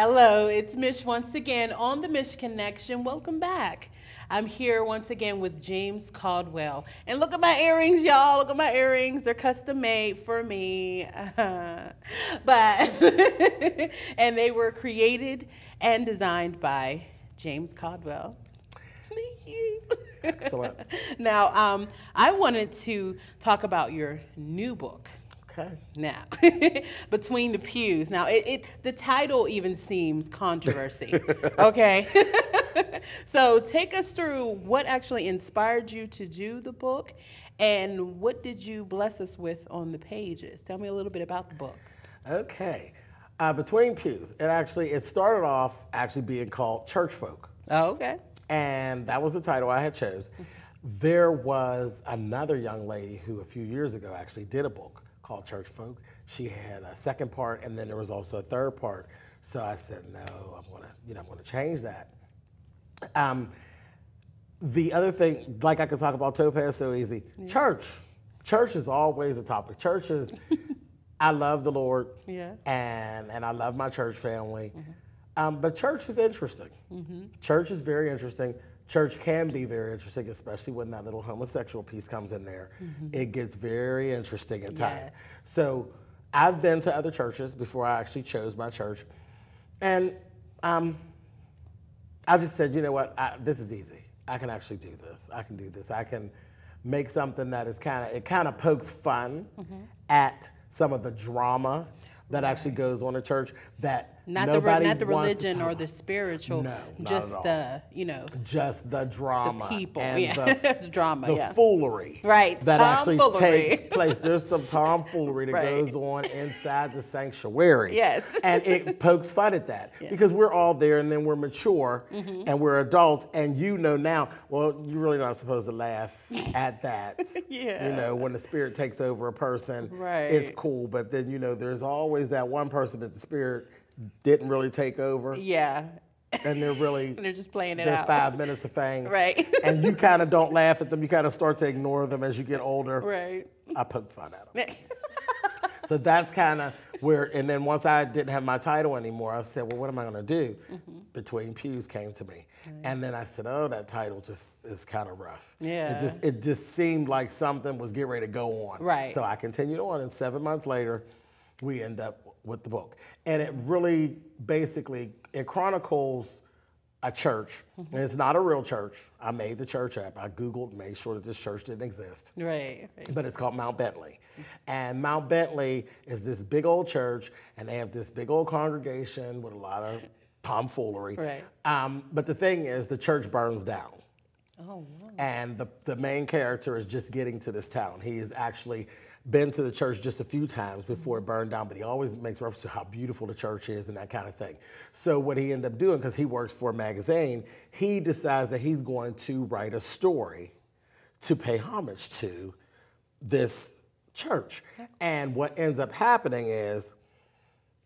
Hello, it's Mish once again on the Mish Connection. Welcome back. I'm here once again with James Colwell. And look at my earrings, y'all. Look at my earrings. They're custom made for me. But and they were created and designed by James Colwell. Thank you. Excellent. Now, I wanted to talk about your new book. Okay. Now, Between the Pews. Now, the title even seems controversy. Okay. So take us through what actually inspired you to do the book, and what did you bless us with on the pages? Tell me a little bit about the book. Okay. Between Pews. It started off actually being called Church Folk. Oh, okay. And that was the title I had chose. There was another young lady who a few years ago actually did a book called Church Folk. She had a second part, and then there was also a third part. So I said, no, I'm gonna change that. The other thing, like I could talk about topaz so easy. Yeah. Church is always a topic. Church is, I love the Lord, yeah, and I love my church family. But church is interesting. Mm-hmm. Church is very interesting. Church can be very interesting, especially when that little homosexual piece comes in there. Mm-hmm. It gets very interesting at times. So I've been to other churches before I actually chose my church. And I just said, you know what, this is easy. I can actually do this. I can do this. I can make something that is it kind of pokes fun at some of the drama that actually goes on in church that not nobody the religion or the spiritual, no, just just the drama, the people, and the drama, the foolery, right? That actually takes place. There's some tomfoolery that goes on inside the sanctuary, yes, and it pokes fun at that because we're all there, and then we're mature and we're adults, and now, well, you're really not supposed to laugh at that, when the spirit takes over a person, right? It's cool, but then there's always that one person that the spirit didn't really take over. Yeah. And they're just playing it they're out. 5 minutes of fame. Right. And you kind of don't laugh at them. You kind of start to ignore them as you get older. Right. I poked fun at them. So that's kind of where, and then once I didn't have my title anymore, I said, well, what am I going to do? Between Pews came to me. And then I said, oh, that title just is kind of rough. Yeah. It just seemed like something was getting ready to go on. Right. So I continued on, and 7 months later, we end up with the book. And it really it chronicles a church. And it's not a real church. I made the church up. I Googled, made sure that this church didn't exist. Right. But it's called Mount Bentley. And Mount Bentley is this big old church, and they have this big old congregation with a lot of tomfoolery. Right. But the thing is, the church burns down. Oh, wow. And the main character is just getting to this town. He has actually been to the church just a few times before it burned down, but he always makes reference to how beautiful the church is and that kind of thing. So what he ended up doing, because he works for a magazine, he decides that he's going to write a story to pay homage to this church. And what ends up happening is,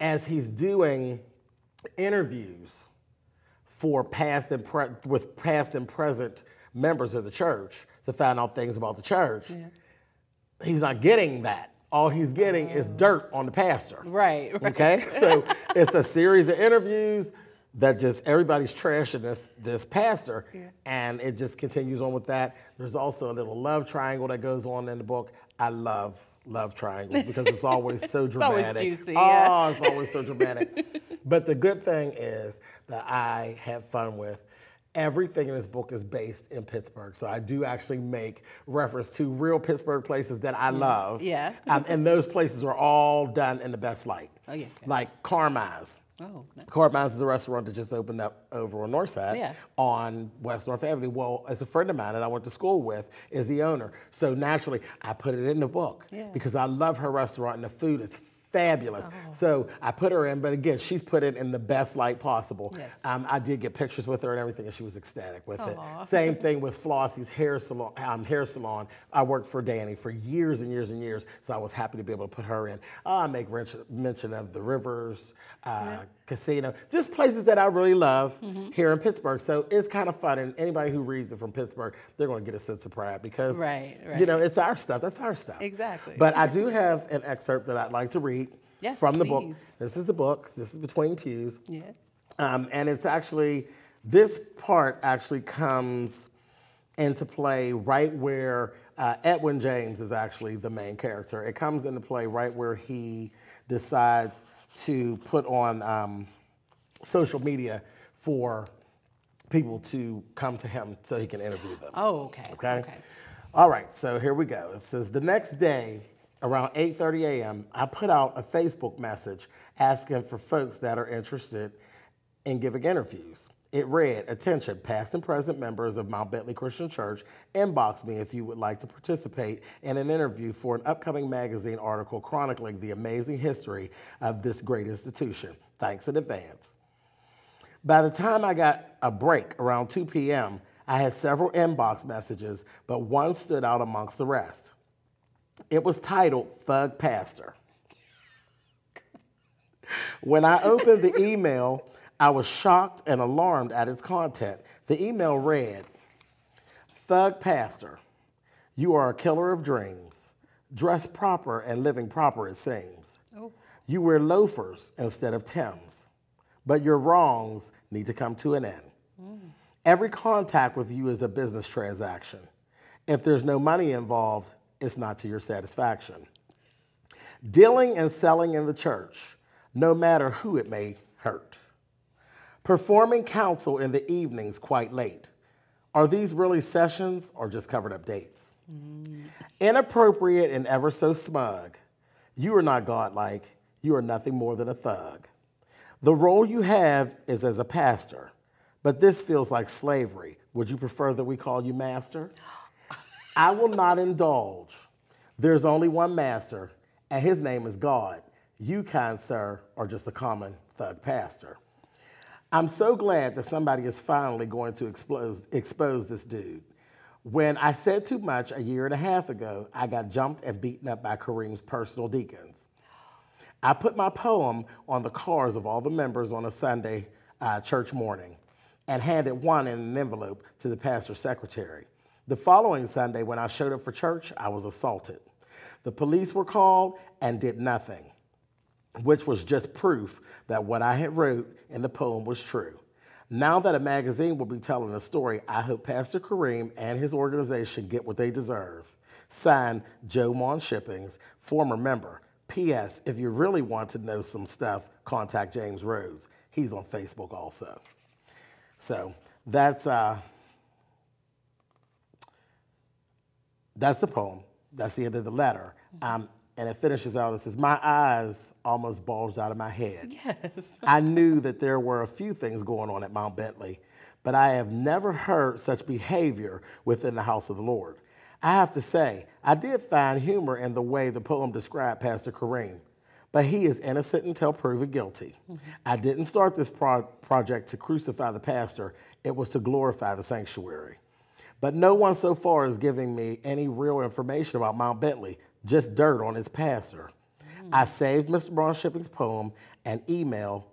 as he's doing interviews for past and present members of the church to find out things about the church, he's not getting that. All he's getting is dirt on the pastor. Right. Okay? So it's a series of interviews that just everybody's trashing this pastor, and it just continues on with that. There's also a little love triangle that goes on in the book. I love triangles because it's always so dramatic. It's always juicy, it's always so dramatic. But the good thing is that I have fun with everything in this book is based in Pittsburgh. So I do actually make reference to real Pittsburgh places that I love. Yeah. And those places are all done in the best light. Oh, yeah. Like Carmine's. Oh, nice. Carmine's is a restaurant that just opened up over on Northside on West North Avenue. Well, as a friend of mine that I went to school with is the owner. So naturally, I put it in the book because I love her restaurant and the food is fabulous. So I put her in, but again, she's put it in the best light possible. Yes. I did get pictures with her and everything, and she was ecstatic with it. Same thing with Flossie's hair salon. I worked for Danny for years and years and years, so I was happy to be able to put her in. I make mention of the Rivers Casino, just places that I really love here in Pittsburgh. So it's kind of fun, and anybody who reads it from Pittsburgh, they're going to get a sense of pride because, right. it's our stuff. That's our stuff. Exactly. But I do have an excerpt that I'd like to read. Yes, from the book. please. This is the book. This is Between Pews. Yeah. And it's actually, this part actually comes into play right where Edwin James is actually the main character. It comes into play right where he decides to put on social media for people to come to him so he can interview them. Oh, okay. Okay? All right, so here we go. It says, the next day, around 8:30 a.m., I put out a Facebook message asking for folks that are interested in giving interviews. It read, attention, past and present members of Mount Bentley Christian Church, inbox me if you would like to participate in an interview for an upcoming magazine article chronicling the amazing history of this great institution. Thanks in advance. By the time I got a break around 2 p.m., I had several inbox messages, but one stood out amongst the rest. It was titled Thug Pastor. When I opened the email, I was shocked and alarmed at its content. The email read, Thug Pastor, you are a killer of dreams, dressed proper and living proper it seems. Oh. You wear loafers instead of Timbs, but your wrongs need to come to an end. Every contact with you is a business transaction. If there's no money involved, it's not to your satisfaction. Dealing and selling in the church, no matter who it may hurt. Performing counsel in the evenings quite late. Are these really sessions or just covered up dates? Inappropriate and ever so smug. You are not godlike. You are nothing more than a thug. The role you have is as a pastor, but this feels like slavery. Would you prefer that we call you master? I will not indulge. There's only one master, and his name is God. You, kind sir, are just a common thug pastor. I'm so glad that somebody is finally going to expose this dude. When I said too much a year and a half ago, I got jumped and beaten up by Kareem's personal deacons. I put my poem on the cars of all the members on a Sunday church morning and handed one in an envelope to the pastor's secretary. The following Sunday, when I showed up for church, I was assaulted. The police were called and did nothing, which was just proof that what I had wrote in the poem was true. Now that a magazine will be telling the story, I hope Pastor Kareem and his organization get what they deserve. Signed, Joe Mon Shippings, former member. P.S. If you really want to know some stuff, contact James Rhodes. He's on Facebook also. So that's the poem. That's the end of the letter. And it finishes out, it says, my eyes almost bulged out of my head. Yes. I knew that there were a few things going on at Mount Bentley, but I have never heard such behavior within the house of the Lord. I have to say, I did find humor in the way the poem described Pastor Kareem, but he is innocent until proven guilty. I didn't start this project to crucify the pastor. It was to glorify the sanctuary. But no one so far is giving me any real information about Mount Bentley, just dirt on his pastor. I saved Mr. Braun Shipping's poem and email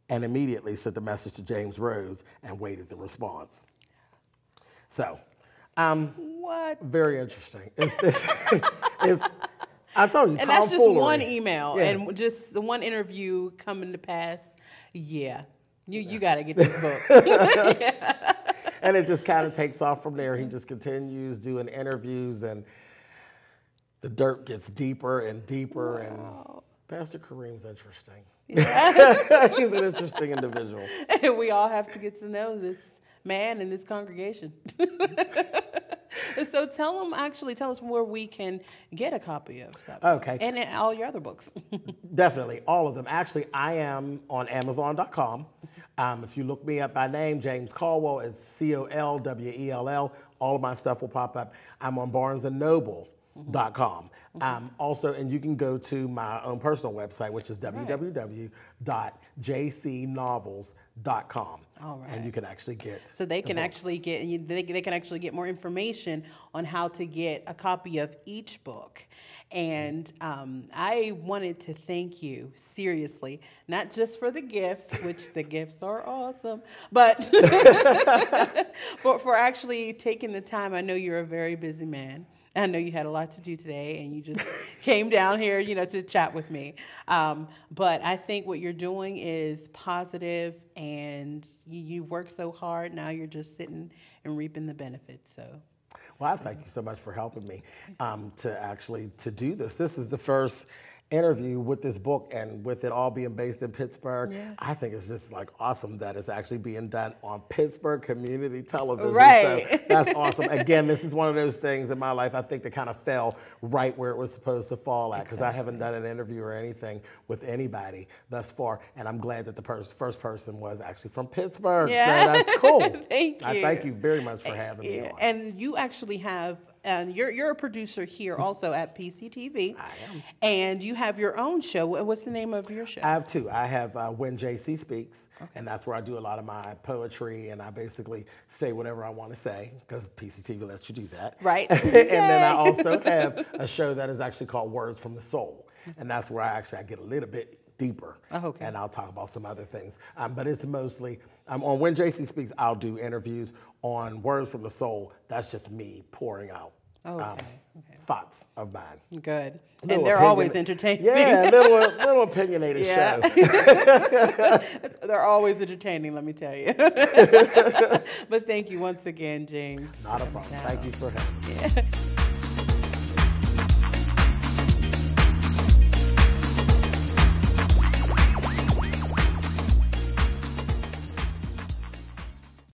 and immediately sent the message to James Rhodes and waited the response. So, what? Very interesting. It's I told you, and that's just tomfoolery. one email Yeah. and just the one interview coming to pass. Yeah, you got to get this book. Yeah. And it just kind of takes off from there. He just continues doing interviews, and the dirt gets deeper and deeper. Wow. And Pastor Kareem's interesting. Yeah. He's an interesting individual. And we all have to get to know this man and this congregation. So tell us where we can get a copy of that book. Okay. And all your other books. Definitely, all of them. Actually, I am on Amazon.com. If you look me up by name, James Colwell, it's Colwell. All of my stuff will pop up. I'm on BarnesandNoble.com. Also, and you can go to my own personal website, which is www.jcnovels.com. All right. And you can actually get. So they can actually get more information on how to get a copy of each book. And I wanted to thank you seriously, not just for the gifts, which the gifts are awesome, but for actually taking the time. I know you're a very busy man. I know you had a lot to do today, and you just came down here, to chat with me. But I think what you're doing is positive, and you work so hard. Now you're just sitting and reaping the benefits. So. Well, I thank you so much for helping me to do this. This is the first interview with this book, and with it all being based in Pittsburgh, Yeah. I think it's just like awesome that it's actually being done on Pittsburgh community television. Right. So that's awesome. Again, this is one of those things in my life I think that kind of fell right where it was supposed to fall at, because I haven't done an interview or anything with anybody thus far, and I'm glad that the first person was actually from Pittsburgh. Yeah. So that's cool. Thank you. I thank you very much for having me on. And you actually have, and you're a producer here also at PCTV. I am. And you have your own show. What's the name of your show? I have two. I have When JC Speaks, and that's where I do a lot of my poetry, and I basically say whatever I want to say, because PCTV lets you do that. Right. And then I also have a show that is actually called Words from the Soul, and that's where I get a little bit deeper, and I'll talk about some other things. But it's mostly, on When JC Speaks, I'll do interviews. On Words from the Soul, that's just me pouring out thoughts of mine. Good. And they're always entertaining. Yeah, little opinionated show. They're always entertaining, let me tell you. But thank you once again, James. Not a problem. Thank you for having me. Yeah.